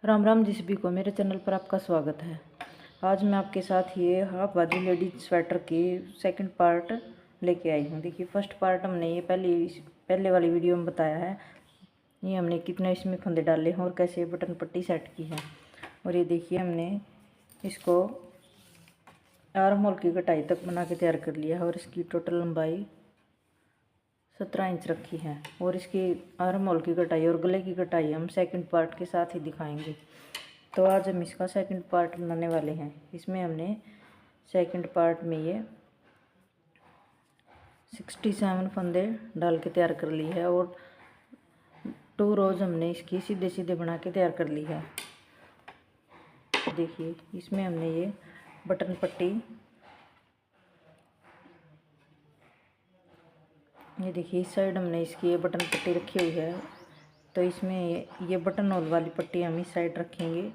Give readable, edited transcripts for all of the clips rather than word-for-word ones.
राम राम जी सभी को, मेरे चैनल पर आपका स्वागत है। आज मैं आपके साथ ये हाफ बाजू लेडीज स्वेटर की सेकंड पार्ट लेके आई हूँ। देखिए, फर्स्ट पार्ट हमने ये पहले वाली वीडियो में बताया है। ये हमने कितने इसमें फंदे डाले हैं और कैसे बटन पट्टी सेट की है। और ये देखिए, हमने इसको आर्म होल की कटाई तक बना के तैयार कर लिया है और इसकी टोटल लंबाई 17 इंच रखी है। और इसकी आर्म होल की कटाई और गले की कटाई हम सेकंड पार्ट के साथ ही दिखाएंगे। तो आज हम इसका सेकंड पार्ट बनाने वाले हैं। इसमें हमने सेकंड पार्ट में ये 67 फंदे डाल के तैयार कर ली है और 2 रोज हमने इसकी सीधे सीधे बना के तैयार कर ली है। देखिए, इसमें हमने ये बटन पट्टी, ये देखिए इस साइड हमने इसकी ये बटन पट्टी रखी हुई है। तो इसमें ये बटन होल वाली पट्टी हम इस साइड रखेंगे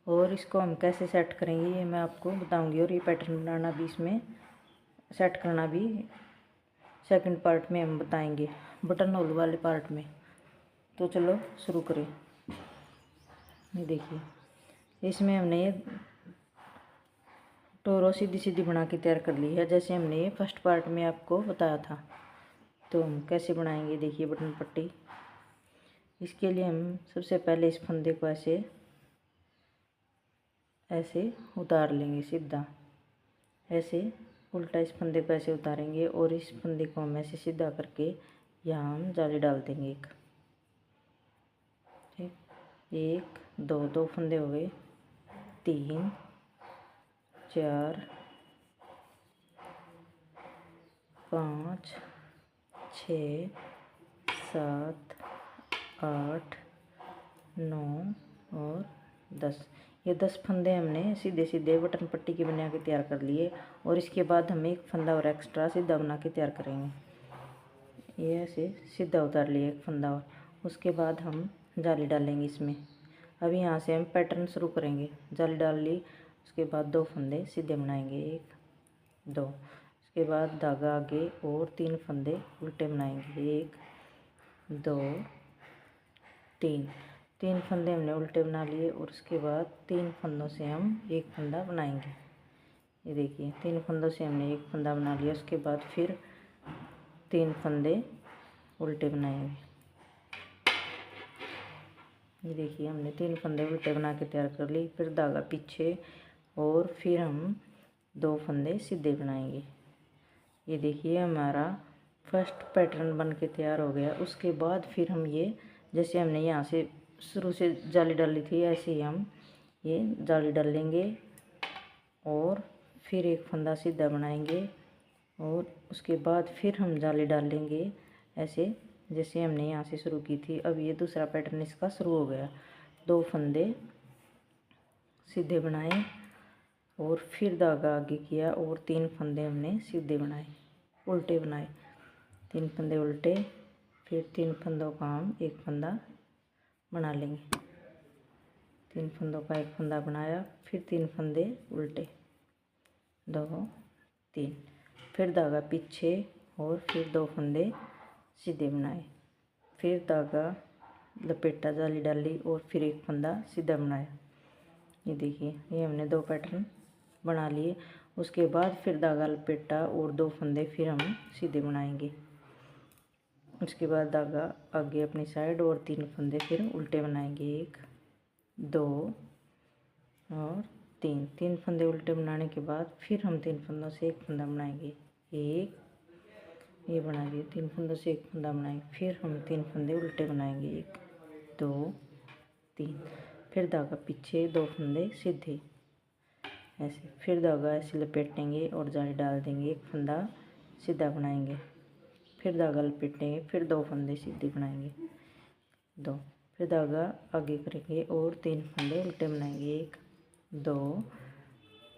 और इसको हम कैसे सेट करेंगे ये मैं आपको बताऊंगी। और ये पैटर्न बनाना भी, इसमें सेट करना भी सेकंड पार्ट में हम बताएंगे, बटन होल वाले पार्ट में। तो चलो शुरू करें। ये देखिए, इसमें हमने ये टोरो सीधी सीधी बना के तैयार कर ली है, जैसे हमने ये फर्स्ट पार्ट में आपको बताया था। तो हम कैसे बनाएंगे, देखिए बटन पट्टी। इसके लिए हम सबसे पहले इस फंदे को ऐसे उतार लेंगे सीधा, ऐसे उल्टा इस फंदे को ऐसे उतारेंगे और इस फंदे को हम ऐसे सीधा करके यहाँ हम जाली डाल देंगे एक। ठीक, 1 2 फंदे हो गए, 3 4 5 6 7 8 9 और 10। ये 10 फंदे हमने सीधे सीधे बटन पट्टी के बना के तैयार कर लिए। और इसके बाद हम एक फंदा और एक्स्ट्रा सीधा बना के तैयार करेंगे। ये ऐसे सीधा उतार लिए एक फंदा और उसके बाद हम जाली डालेंगे इसमें। अभी यहाँ से हम पैटर्न शुरू करेंगे। जाली डाल ली, उसके बाद 2 फंदे सीधे बनाएंगे, 1 2। उसके बाद धागा आगे और 3 फंदे उल्टे बनाएंगे, 1 2 3। 3 फंदे हमने उल्टे बना लिए और उसके बाद 3 फंदों से हम एक फंदा बनाएंगे। ये देखिए, 3 फंदों से हमने एक फंदा बना लिया। उसके बाद फिर 3 फंदे उल्टे बनाएंगे। ये देखिए, हमने 3 फंदे उल्टे बना के तैयार कर ली। फिर धागा पीछे और फिर हम 2 फंदे सीधे बनाएंगे। ये देखिए, हमारा फर्स्ट पैटर्न बन के तैयार हो गया। उसके बाद फिर हम ये, जैसे हमने यहाँ से शुरू से जाली डाली थी, ऐसे ही हम ये जाली डालेंगे और फिर एक फंदा सीधा बनाएंगे और उसके बाद फिर हम जाली डालेंगे, ऐसे जैसे हमने यहाँ से शुरू की थी। अब ये दूसरा पैटर्न इसका शुरू हो गया। 2 फंदे सीधे बनाए और फिर धागा आगे किया और 3 फंदे हमने सीधे बनाए, उल्टे बनाए। 3 फंदे उल्टे, फिर 3 फंदों का हम एक फंदा बना लेंगे। 3 फंदों का एक फंदा बनाया, फिर 3 फंदे उल्टे, 2 3। फिर धागा पीछे और फिर 2 फंदे सीधे बनाए, फिर धागा लपेटा, जाली डाली और फिर एक फंदा सीधा बनाया। ये देखिए, ये हमने 2 पैटर्न बना लिए। उसके बाद फिर धागा लपेटा और 2 फंदे फिर हम सीधे बनाएंगे। उसके बाद धागा आगे अपनी साइड और 3 फंदे फिर उल्टे बनाएंगे, 1 2 और 3। 3 फंदे उल्टे बनाने के बाद फिर हम 3 फंदों से एक फंदा बनाएंगे, 1 ये बना दिए। 3 फंदों से एक फंदा बनाएंगे, फिर हम 3 फंदे उल्टे बनाएंगे, 1 2 3। फिर धागा पीछे, 2 फंदे सीधे, ऐसे। फिर धागा ऐसे लपेटेंगे और जाली डाल देंगे, एक फंदा सीधा बनाएंगे, फिर धागा लपेटेंगे, फिर 2 फंदे सीधे बनाएंगे, 2। फिर धागा आगे करेंगे और 3 फंदे उल्टे बनाएंगे, 1 2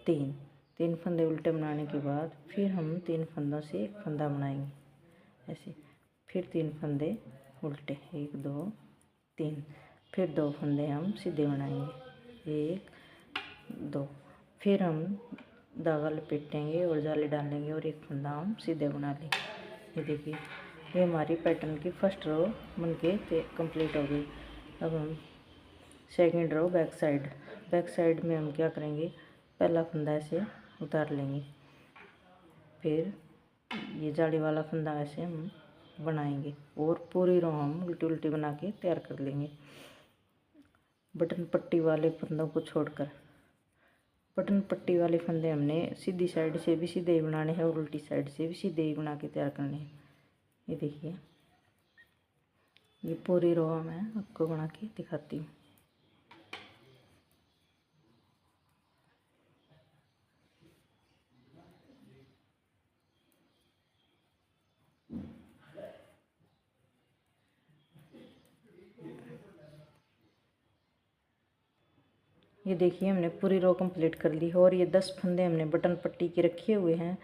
3। 3 फंदे उल्टे बनाने के बाद फिर हम 3 फंदों से एक फंदा बनाएंगे, ऐसे। फिर 3 फंदे उल्टे, 1 2 3। फिर 2 फंदे हम सीधे बनाएंगे, 1 2। फिर हम धागा लपेटेंगे और जाली डालेंगे और एक फंदा हम सीधे बना लेंगे। ये देखिए, ये हमारी पैटर्न की फर्स्ट रो बनके कंप्लीट हो गई। अब हम सेकंड रो बैक साइड में हम क्या करेंगे, पहला फंदा ऐसे उतार लेंगे, फिर ये जाली वाला फंदा ऐसे हम बनाएंगे और पूरी रो हम उल्टी उल्टी बना के तैयार कर लेंगे। बटन पट्टी वाले फंदों को छोड़कर, बटन पट्टी वाले फंदे हमने सीधी साइड से भी सीधे ही बनाने हैं और उल्टी साइड से भी सीधे ही बना के तैयार करने हैं। ये देखिए, ये पूरी रो मैं आपको बना के दिखाती हूँ। ये देखिए, हमने पूरी रो कंप्लीट कर ली है और ये 10 फंदे हमने बटन पट्टी के रखे हुए हैं।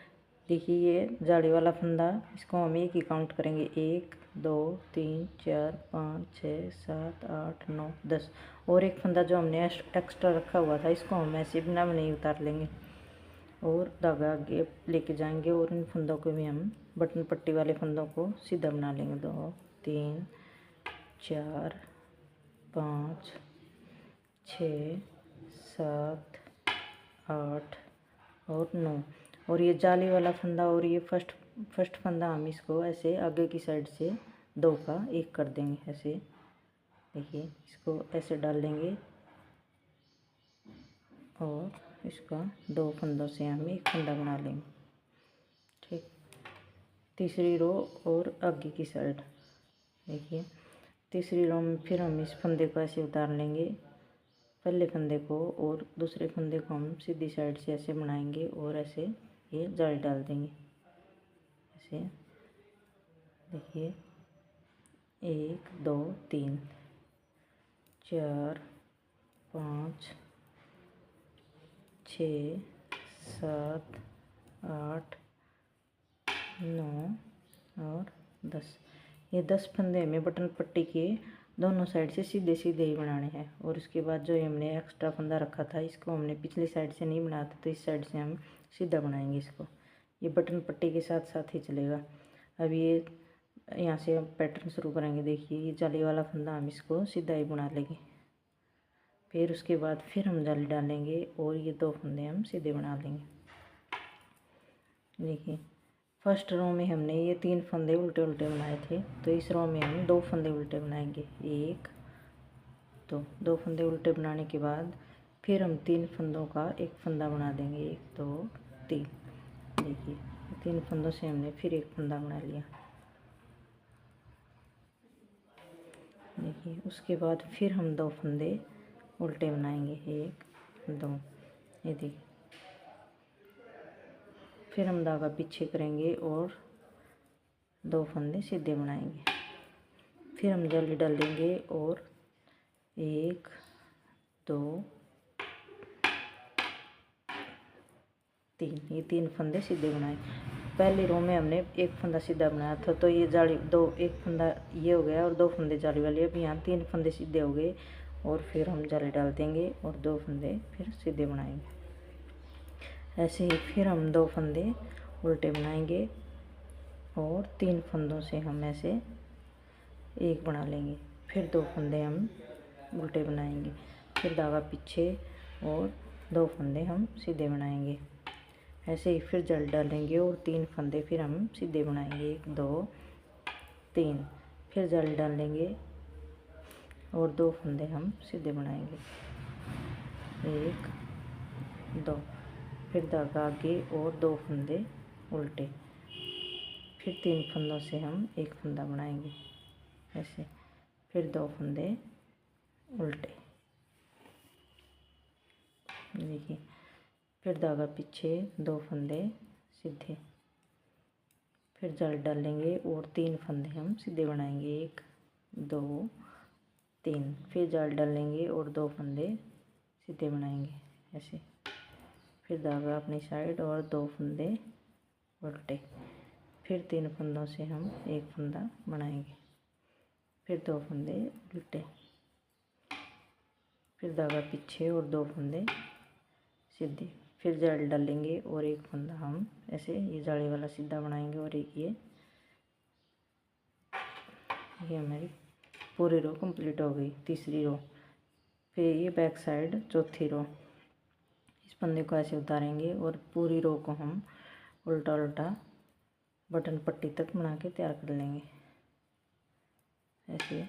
देखिए, ये जाली वाला फंदा, इसको हम एक ही काउंट करेंगे, 1 2 3 4 5 6 7 8 9 10। और एक फंदा जो हमने एक्स्ट्रा रखा हुआ था, इसको हम ऐसे बिना नहीं उतार लेंगे और धागा आगे लेके जाएंगे और इन फंदों को भी हम बटन पट्टी वाले फंदों को सीधा बना लेंगे। 2 3 4 5 6 7 8 और 9। और ये जाली वाला फंदा और ये फर्स्ट फंदा हम इसको ऐसे आगे की साइड से 2 का 1 कर देंगे। ऐसे देखिए, इसको ऐसे डाल लेंगे और इसका 2 फंदों से हम एक फंदा बना लेंगे। ठीक, तीसरी रो और आगे की साइड देखिए, तीसरी रो में फिर हम इस फंदे को ऐसे उतार लेंगे, पहले फंदे को, और दूसरे फंदे को हम सीधी साइड से ऐसे बनाएंगे और ऐसे ये जाली डाल देंगे। ऐसे देखिए, 1 2 3 4 5 6 7 8 9 और 10। ये 10 फंदे हमें बटन पट्टी के दोनों साइड से सीधे सीधे ही बनाने हैं। और उसके बाद जो हमने एक्स्ट्रा फंदा रखा था, इसको हमने पिछली साइड से नहीं बनाया था, तो इस साइड से हम सीधा बनाएंगे इसको। ये बटन पट्टी के साथ साथ ही चलेगा। अब ये यहाँ से हम पैटर्न शुरू करेंगे। देखिए, ये जाली वाला फंदा हम इसको सीधा ही बना लेंगे, फिर उसके बाद फिर हम जाली डालेंगे और ये 2 फंदे हम सीधे बना लेंगे। देखिए, फर्स्ट रो में हमने ये 3 फंदे उल्टे उल्टे बनाए थे, तो इस रो में हम 2 फंदे उल्टे बनाएंगे। 1 2 फंदे उल्टे बनाने के बाद फिर हम 3 फंदों का एक फंदा बना देंगे। 1 2 3। देखिए, 3 फंदों से हमने फिर एक फंदा बना लिया। देखिए, उसके बाद फिर हम 2 फंदे उल्टे बनाएंगे। 1 2। ये देखिए, फिर हम धागा पीछे करेंगे और 2 फंदे सीधे बनाएंगे। फिर हम जाली डालेंगे और 1 2 3, ये 3 फंदे सीधे बनाए। पहली रो में हमने एक फंदा सीधा बनाया था, तो ये जाली एक फंदा ये हो गया और 2 फंदे जाली वाले। अब यहाँ 3 फंदे सीधे हो गए और फिर हम जाली डाल देंगे और 2 फंदे फिर सीधे बनाएंगे। ऐसे ही फिर हम 2 फंदे उल्टे बनाएंगे और 3 फंदों से हम ऐसे एक बना लेंगे। फिर 2 फंदे हम उल्टे बनाएंगे, फिर धागा पीछे और 2 फंदे हम सीधे बनाएंगे। ऐसे ही फिर जाली डालेंगे और 3 फंदे फिर हम सीधे बनाएंगे। 1 2 3। फिर जाली डालेंगे और 2 फंदे हम सीधे बनाएंगे। 1 2। फिर धागा आगे और 2 फंदे उल्टे, फिर 3 फंदों से हम एक फंदा बनाएंगे। ऐसे फिर 2 फंदे उल्टे। देखिए, फिर धागा पीछे, 2 फंदे सीधे, फिर जाली डालेंगे और 3 फंदे हम सीधे बनाएंगे। 1 2 3। फिर जाली डालेंगे और 2 फंदे सीधे बनाएंगे। ऐसे फिर धागा अपनी साइड और 2 फंदे उल्टे, फिर 3 फंदों से हम एक फंदा बनाएंगे, फिर 2 फंदे उल्टे, फिर धागा पीछे और 2 फंदे सीधे, फिर जाली डालेंगे और एक फंदा हम ऐसे ये जाली वाला सीधा बनाएंगे। और एक ये हमारी पूरी रो कंप्लीट हो गई। तीसरी रो फिर ये बैक साइड चौथी रो, इस फंदे को ऐसे उतारेंगे और पूरी रो को हम उल्टा उल्टा बटन पट्टी तक बना के तैयार कर लेंगे ऐसे।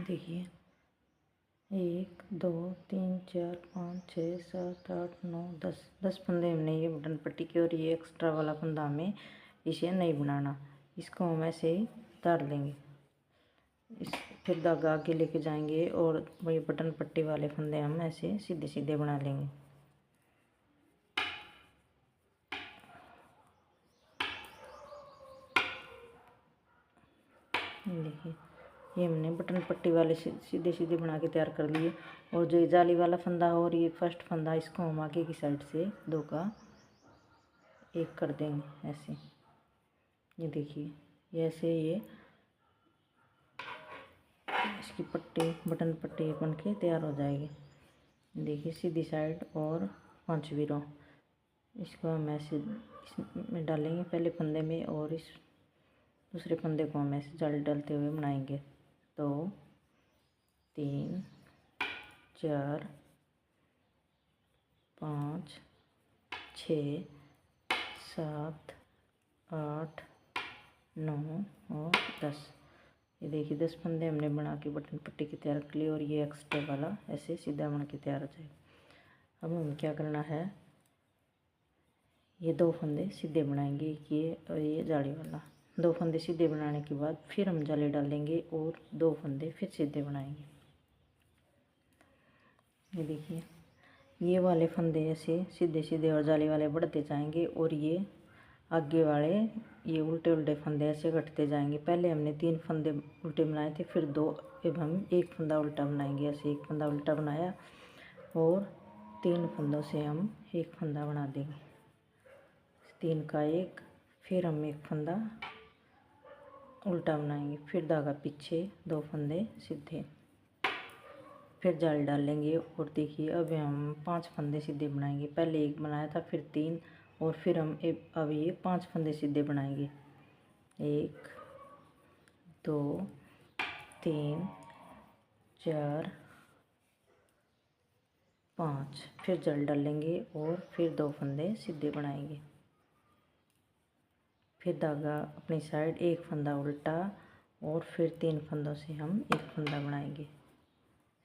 देखिए 1 2 3 4 5 6 7 8 9 10 फंदे हमने ये बटन पट्टी की, और ये एक्स्ट्रा वाला फंदा हमें इसे नहीं बनाना, इसको हम ऐसे ही उतार लेंगे। इस फिर धागा आगे लेके जाएंगे और वही बटन पट्टी वाले फंदे हम ऐसे सीधे सीधे बना लेंगे। देखिए ये हमने बटन पट्टी वाले सीधे सीधे बना के तैयार कर लिए। और जो जाली वाला फंदा है और ये फर्स्ट फंदा, इसको हम आगे की साइड से दो का एक कर देंगे ऐसे। ये देखिए ये ऐसे ये इसकी पट्टी बटन पट्टी बन के तैयार हो जाएगी। देखिए सीधी साइड और पांचवी रो, इसको हम ऐसे इसमें डालेंगे पहले फंदे में, और इस दूसरे फंदे को हम ऐसे जाली डालते हुए बनाएंगे। 2 3 4 5 6 7 8 9 और 10। ये देखिए 10 फंदे हमने बना के बटन पट्टी की तैयार कर ली, और ये एक्स्ट्रा वाला ऐसे सीधा बन के तैयार हो जाएगा। अब हमें क्या करना है, ये 2 फंदे सीधे बनाएंगे, ये और ये जाली वाला 2 फंदे सीधे बनाने के बाद फिर हम जाली डालेंगे और 2 फंदे फिर सीधे बनाएंगे। ये देखिए ये वाले फंदे ऐसे सीधे सीधे और जाली वाले बढ़ते जाएंगे, और ये आगे वाले ये उल्टे उल्टे फंदे ऐसे कटते जाएंगे। पहले हमने 3 फंदे उल्टे बनाए थे, फिर 2, अब हम 1 फंदा उल्टा बनाएंगे। ऐसे 1 फंदा उल्टा बनाया और 3 फंदों से हम 1 फंदा बना देंगे, 3 का 1, फिर हम 1 फंदा उल्टा बनाएंगे, फिर धागा पीछे 2 फंदे सीधे, फिर जाल डाल लेंगे। और देखिए अब हम 5 फंदे सीधे बनाएंगे। पहले 1 बनाया था, फिर 3, और फिर हम अब ये 5 फंदे सीधे बनाएंगे। 1 2 3 4 5, फिर जाल डालेंगे और फिर 2 फंदे सीधे बनाएंगे, फिर धागा अपनी साइड 1 फंदा उल्टा, और फिर 3 फंदों से हम 1 फंदा बनाएंगे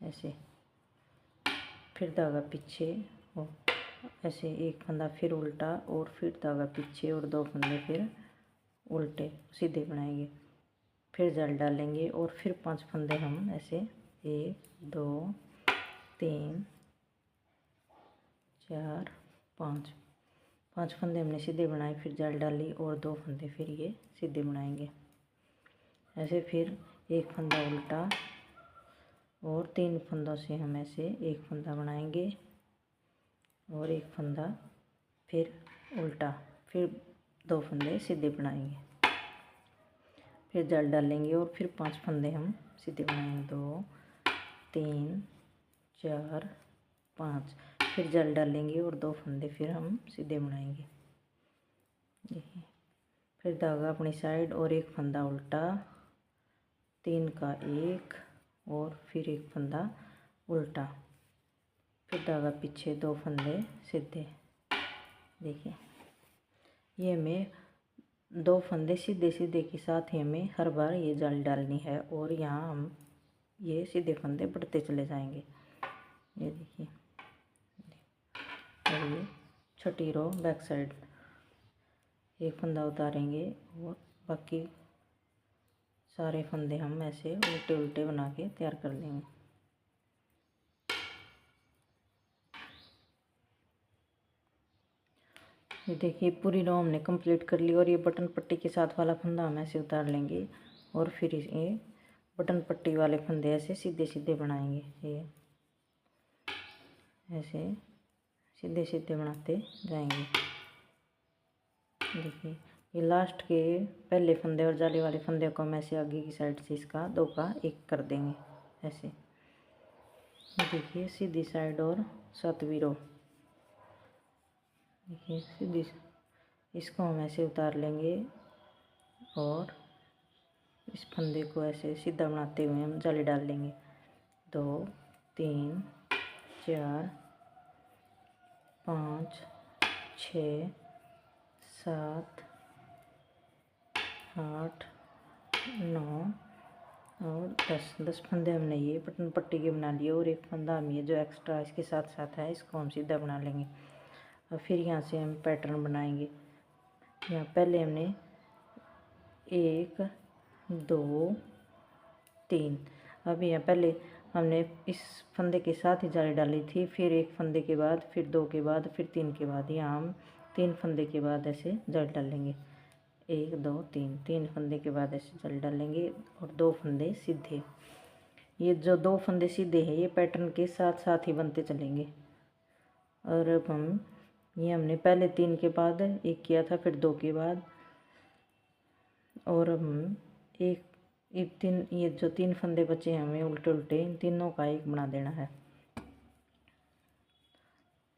ऐसे, फिर धागा पीछे और ऐसे 1 फंदा फिर उल्टा, और फिर धागा पीछे और 2 फंदे फिर उल्टे सीधे बनाएंगे, फिर जाल डालेंगे और फिर 5 फंदे हम ऐसे 1 2 3 4 5 फंदे हमने सीधे बनाए, फिर जाल डाली और 2 फंदे फिर ये सीधे बनाएंगे ऐसे। फिर 1 फंदा उल्टा और 3 फंदों से हम ऐसे 1 फंदा बनाएंगे और 1 फंदा फिर उल्टा, फिर 2 फंदे सीधे बनाएंगे, फिर जाल डालेंगे और फिर 5 फंदे हम सीधे बनाएंगे, 2 3 4 5, फिर जाल डालेंगे और 2 फंदे फिर हम सीधे बनाएंगे। देखिए फिर धागा अपनी साइड और एक फंदा उल्टा, 3 का 1 और फिर एक फंदा उल्टा, फिर धागा पीछे, 2 फंदे सीधे। देखिए ये हमें 2 फंदे सीधे सीधे के साथ ही हमें हर बार ये जाली डालनी है और यहाँ हम ये सीधे फंदे बढ़ते चले जाएंगे। ये देखिए, और ये छठी रो बैक साइड, एक फंदा उतारेंगे और बाकी सारे फंदे हम ऐसे उल्टे उल्टे बना के तैयार कर लेंगे। ये देखिए पूरी रो हमने कंप्लीट कर ली और ये बटन पट्टी के साथ वाला फंदा हम ऐसे उतार लेंगे और फिर ये बटन पट्टी वाले फंदे ऐसे सीधे सीधे बनाएंगे। ये ऐसे सीधे सीधे बनाते जाएंगे। देखिए ये लास्ट के पहले फंदे और जाली वाले फंदे को हम ऐसे आगे की साइड से इसका 2 का 1 कर देंगे ऐसे। देखिए सीधी साइड और 7वीं रो, देखिए सीधी, इसको हम ऐसे उतार लेंगे और इस फंदे को ऐसे सीधा बनाते हुए हम जाली डाल लेंगे। 2 3 4 5 6 7 8 9 और 10 फंदे हमने ये बटन पट्टी के बना लिए और एक फंदा हम ये जो एक्स्ट्रा इसके साथ साथ है इसको हम सीधा बना लेंगे। और फिर यहाँ से हम पैटर्न बनाएंगे। यहाँ पहले हमने 1 2 3, अब यहाँ पहले हमने इस फंदे के साथ ही जाली डाली थी, फिर एक फंदे के बाद, फिर 2 के बाद, फिर 3 के बाद, यहाँ हम 3 फंदे के बाद ऐसे जाली डालेंगे। 1 2 3, 3 फंदे के बाद ऐसे जाली डालेंगे और 2 फंदे सीधे। ये जो 2 फंदे सीधे हैं ये पैटर्न के साथ साथ ही बनते चलेंगे। और अब हम ये हमने पहले 3 के बाद 1 किया था, फिर 2 के बाद, और हम एक 3, ये जो 3 फंदे बचे हैं हमें उल्टे उल्टे इन तीनों का 1 बना देना है।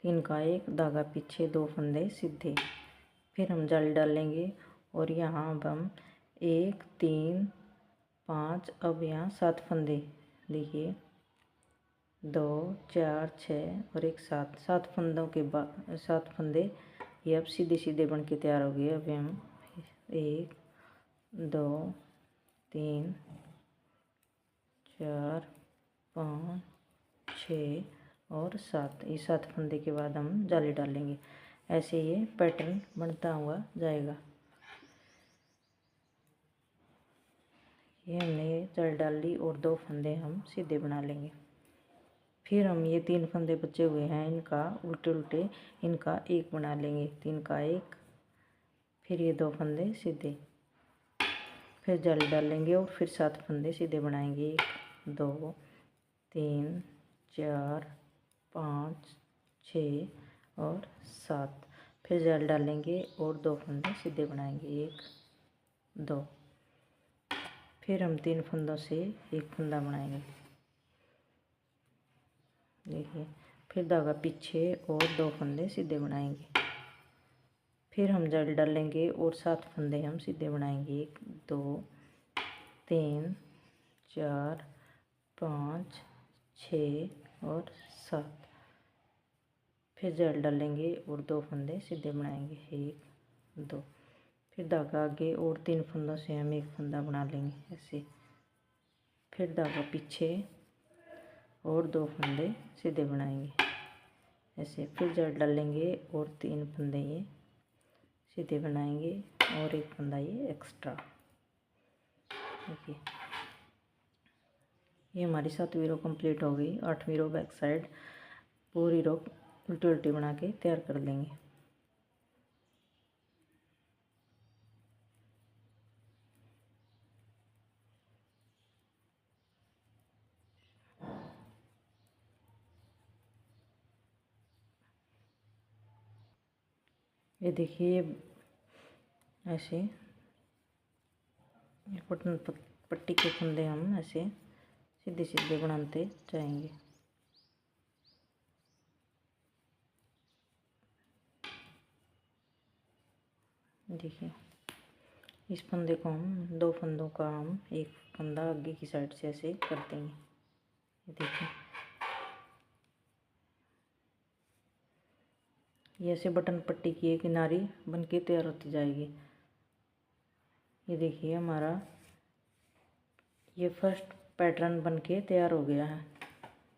3 का 1, धागा पीछे, 2 फंदे सीधे, फिर हम जाली डालेंगे और यहाँ अब हम 1 3 5, अब यहाँ 7 फंदे, देखिए 2 4 6 और एक 7 फंदों के बाद 7 फंदे ये अब सीधे सीधे बन के तैयार हो गए। अब हम 1 2 3 4 5 6 और 7, ये 7 फंदे के बाद हम जाली डालेंगे। ऐसे ये पैटर्न बनता हुआ जाएगा। ये हमने जाली डाल ली और 2 फंदे हम सीधे बना लेंगे। फिर हम ये 3 फंदे बचे हुए हैं इनका उल्टे उल्टे इनका 1 बना लेंगे। 3 का 1, फिर ये 2 फंदे सीधे, फिर जाली डालेंगे और फिर 7 फंदे सीधे बनाएंगे। 1 2 3 4 5 6 और 7, फिर जाली डालेंगे और 2 फंदे सीधे बनाएंगे। 1 2, फिर हम 3 फंदों से एक फंदा बनाएंगे। देखिए फिर धागा पीछे और 2 फंदे सीधे बनाएंगे, फिर हम जाली डालेंगे और 7 फंदे हम सीधे बनाएंगे। 1 2 3 4 5 6 और 7, फिर जाली डालेंगे और 2 फंदे सीधे बनाएंगे। 1 2, फिर धागा आगे और 3 फंदों से हम एक फंदा बना लेंगे ऐसे, फिर धागा पीछे और 2 फंदे सीधे बनाएंगे ऐसे, फिर जाली डालेंगे और 3 फंदे ये सीधे बनाएंगे और एक फंदा ये एक्स्ट्रा। देखिए ये हमारी 7वीं रो कंप्लीट हो गई। 8वीं रो बैक साइड पूरी रो उल्टी उल्टी बना के तैयार कर लेंगे। ये देखिए ऐसे बटन पट्टी के फंदे हम ऐसे सीधे सीधे बनाते जाएंगे। देखिए इस फंदे को हम 2 फंदों का हम एक फंदा आगे की साइड से ऐसे कर देंगे। ये देखिए, ये ऐसे बटन पट्टी की एक किनारी बन के तैयार होती जाएगी। ये देखिए हमारा ये फर्स्ट पैटर्न बन के तैयार हो गया है।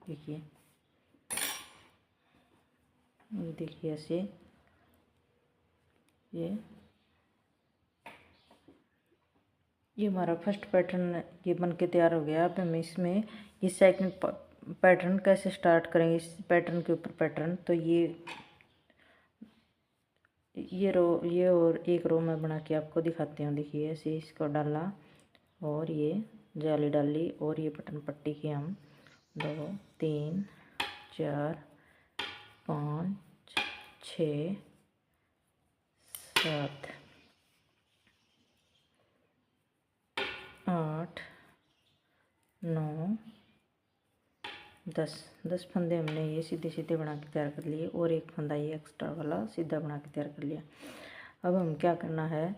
देखिए, ये देखिए ऐसे ये हमारा फर्स्ट पैटर्न ये बन के तैयार हो गया। अब हम इसमें ये सेकंड पैटर्न कैसे स्टार्ट करेंगे, इस पैटर्न के ऊपर पैटर्न। तो ये और एक रो मैं बना के आपको दिखाती हूँ। देखिए ऐसे इसको डाला और ये जाली डाली और ये बटन पट्टी की हम 2 3 4 5 6 7 8 9 10 फंदे हमने ये सीधे सीधे बना के तैयार कर लिए और एक फंदा ये एक्स्ट्रा वाला सीधा बना के तैयार कर लिया। अब हम क्या करना है,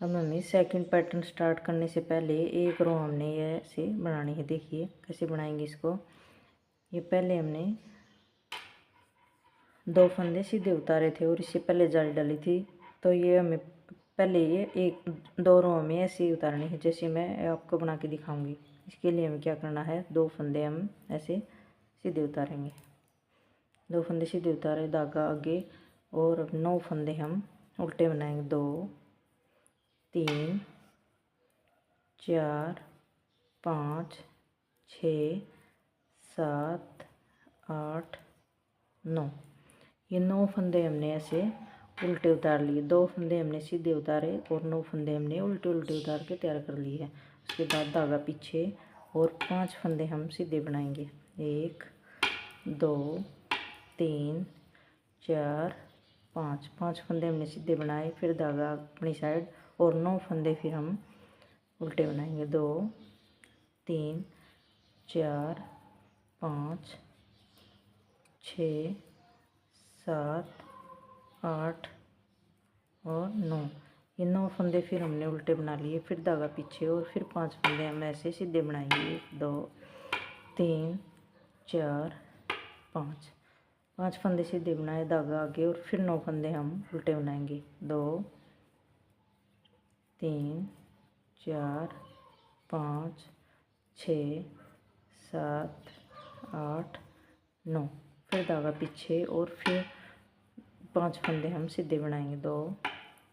अब हमें सेकंड पैटर्न स्टार्ट करने से पहले एक रो हमने ये ऐसे बनानी है। देखिए कैसे बनाएंगे इसको। ये पहले हमने 2 फंदे सीधे उतारे थे और इससे पहले जाली डाली थी। तो ये हमें पहले ये 1-2 रो हमें ऐसे ही उतारनी है, जैसे मैं आपको बना के दिखाऊंगी। इसके लिए हमें क्या करना है, 2 फंदे हम ऐसे सीधे उतारेंगे। 2 फंदे सीधे उतारे, धागा आगे और 9 फंदे हम उल्टे बनाएंगे। 2 3 4 5 6 7 8 9। ये 9 फंदे हमने ऐसे उल्टे उतार लिए। 2 फंदे हमने सीधे उतारे और 9 फंदे हमने उल्टे उल्टे उतार के तैयार कर लिए है। उसके बाद धागा पीछे और 5 फंदे हम सीधे बनाएंगे। 1 2 3 4 5 फंदे हमने सीधे बनाए, फिर धागा अपनी साइड और 9 फंदे फिर हम उल्टे बनाएंगे। 2 3 4 5 6 7 8 और 9। ये 9 फंदे फिर हमने उल्टे बना लिए, फिर धागा पीछे और फिर 5 फंदे हम ऐसे सीधे बनाएंगे। 1 2 3 4 5 फंदे सीधे बनाए, धागा आगे और फिर 9 फंदे हम उल्टे बनाएंगे। 2 3 4 5 6 7 8 9। फिर धागा पीछे और फिर 5 फंदे हम सीधे बनाएंगे। 2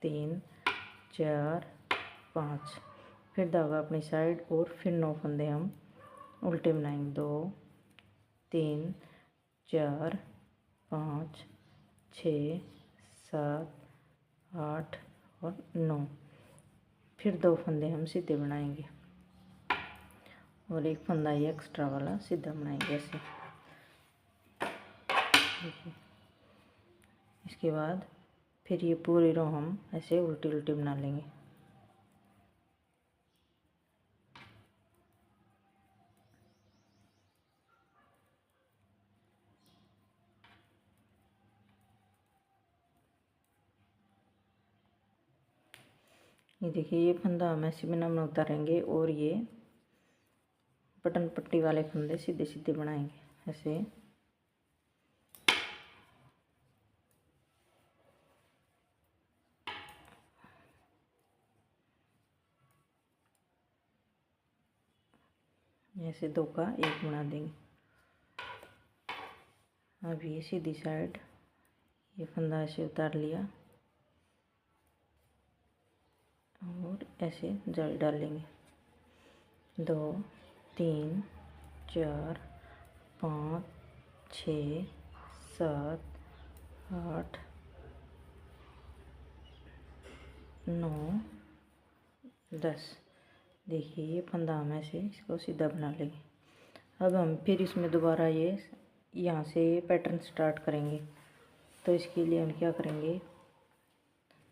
3 4 5। फिर धागा अपनी साइड और फिर 9 फंदे हम उल्टे बनाएंगे। 2 3 4 5 6 7 8 और 9। फिर 2 फंदे हम सीधे बनाएंगे और एक फंदा ये एक्स्ट्रा वाला सीधा बनाएंगे ऐसे। इसके बाद फिर ये पूरी रो हम ऐसे उल्टी उल्टी बना लेंगे। ये देखिए, ये फंदा हम ऐसे बिना में उतारेंगे और ये बटन पट्टी वाले फंदे सीधे सीधे बनाएंगे ऐसे। ऐसे 2 का 1 बना देंगे। अब ये सीधी साइड ये फंदा ऐसे उतार लिया और ऐसे जाली डाल लेंगे। 2 3 4 5 6 7 8 9 10। देखिए ये फंदा हम ऐसे इसको सीधा बना लेंगे। अब हम फिर इसमें दोबारा ये यहाँ से पैटर्न स्टार्ट करेंगे। तो इसके लिए हम क्या करेंगे,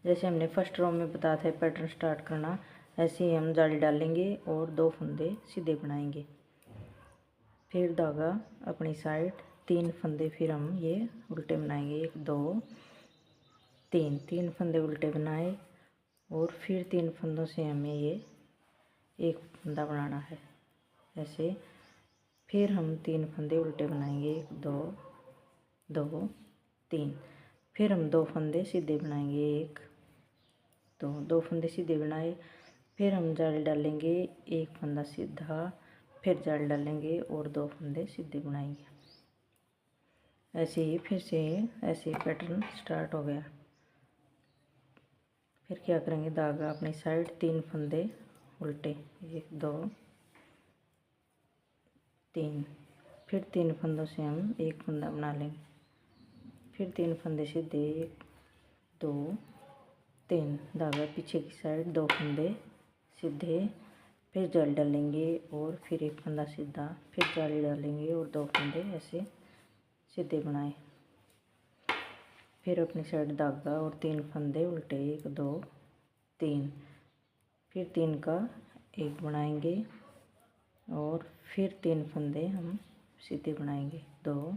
जैसे हमने फर्स्ट रो में बताया था पैटर्न स्टार्ट करना, ऐसे ही हम जाली डालेंगे और 2 फंदे सीधे बनाएंगे। फिर धागा अपनी साइड 3 फंदे फिर हम ये उल्टे बनाएंगे। 1 2 3 फंदे उल्टे बनाए और फिर 3 फंदों से हमें ये एक फंदा बनाना है ऐसे। फिर हम 3 फंदे उल्टे बनाएंगे, 1 2 2 3। फिर हम 2 फंदे सीधे बनाएंगे, 1 2 फंदे सीधे बनाए। फिर हम जाल डालेंगे, 1 फंदा सीधा, फिर जाल डालेंगे और 2 फंदे सीधे बनाएंगे। ऐसे ही फिर से ऐसे पैटर्न स्टार्ट हो गया। फिर क्या करेंगे, धागा अपनी साइड 3 फंदे उल्टे, 1 2 3। फिर 3 फंदों से हम एक फंदा बना लेंगे। फिर 3 फंदे सीधे, 1 2 3। धागा पीछे की साइड 2 फंदे सीधे, फिर जाल डालेंगे और फिर एक फंदा सीधा, फिर जाली डालेंगे और 2 फंदे ऐसे सीधे बनाए। फिर अपनी साइड धागा और 3 फंदे उल्टे, 1 2 3। फिर 3 का एक बनाएंगे और फिर 3 फंदे हम सीधे बनाएंगे, 2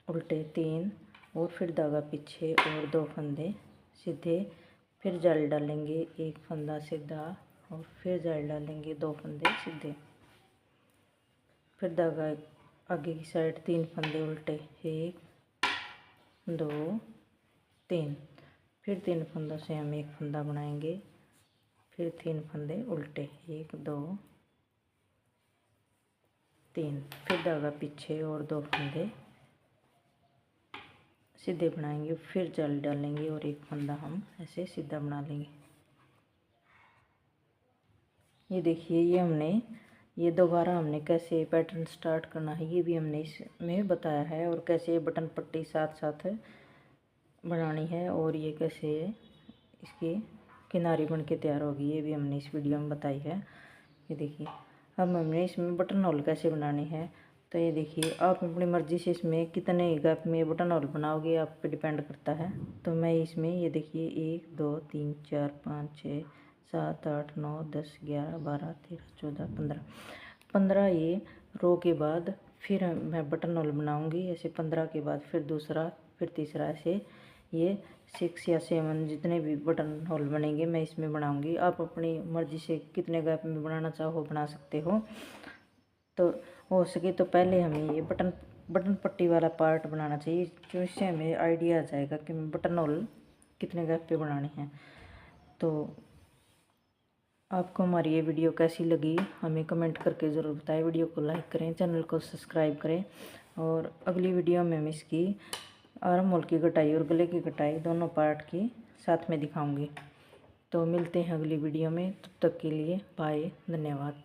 उल्टे 3। और फिर धागा पीछे और 2 फंदे सीधे, फिर जाल डालेंगे, एक फंदा सीधा और फिर जाल डालेंगे, 2 फंदे सीधे। फिर धागा आगे की साइड 3 फंदे उल्टे, 1 2 3। फिर 3 फंदों से हम एक फंदा बनाएंगे, फिर 3 फंदे उल्टे, 1 2 3। फिर धागा पीछे और 2 फंदे सीधे बनाएंगे, फिर जाल डालेंगे और एक फंदा हम ऐसे सीधा बना लेंगे। ये देखिए, ये दोबारा हमने कैसे पैटर्न स्टार्ट करना है ये भी हमने इसमें बताया है, और कैसे बटन पट्टी साथ साथ बनानी है, और ये कैसे इसकी किनारी बन के तैयार होगी ये भी हमने इस वीडियो में बताई है। ये देखिए, अब हमने इसमें बटन होल कैसे बनानी है। तो ये देखिए, आप अपनी मर्ज़ी से इसमें कितने गैप में बटन होल बनाओगे आप पे डिपेंड करता है। तो मैं इसमें ये देखिए 1 2 3 4 5 6 7 8 9 10 11 12 13 14 15 ये रो के बाद फिर मैं बटन होल बनाऊंगी ऐसे। 15 के बाद फिर दूसरा, फिर तीसरा, ऐसे ये 6 या 7 जितने भी बटन होल बनेंगे मैं इसमें बनाऊंगी। आप अपनी मर्ज़ी से कितने गैप में बनाना चाहो बना सकते हो। तो हो सके तो पहले हमें ये बटन पट्टी वाला पार्ट बनाना चाहिए, जो इससे हमें आइडिया आ जाएगा कि बटन होल कितने गैप पे बनाने हैं। तो आपको हमारी ये वीडियो कैसी लगी हमें कमेंट करके ज़रूर बताएं। वीडियो को लाइक करें, चैनल को सब्सक्राइब करें, और अगली वीडियो में हम इसकी आर्म होल की कटाई और गले की कटाई दोनों पार्ट की साथ में दिखाऊंगी। तो मिलते हैं अगली वीडियो में, तब तक के लिए बाय, धन्यवाद।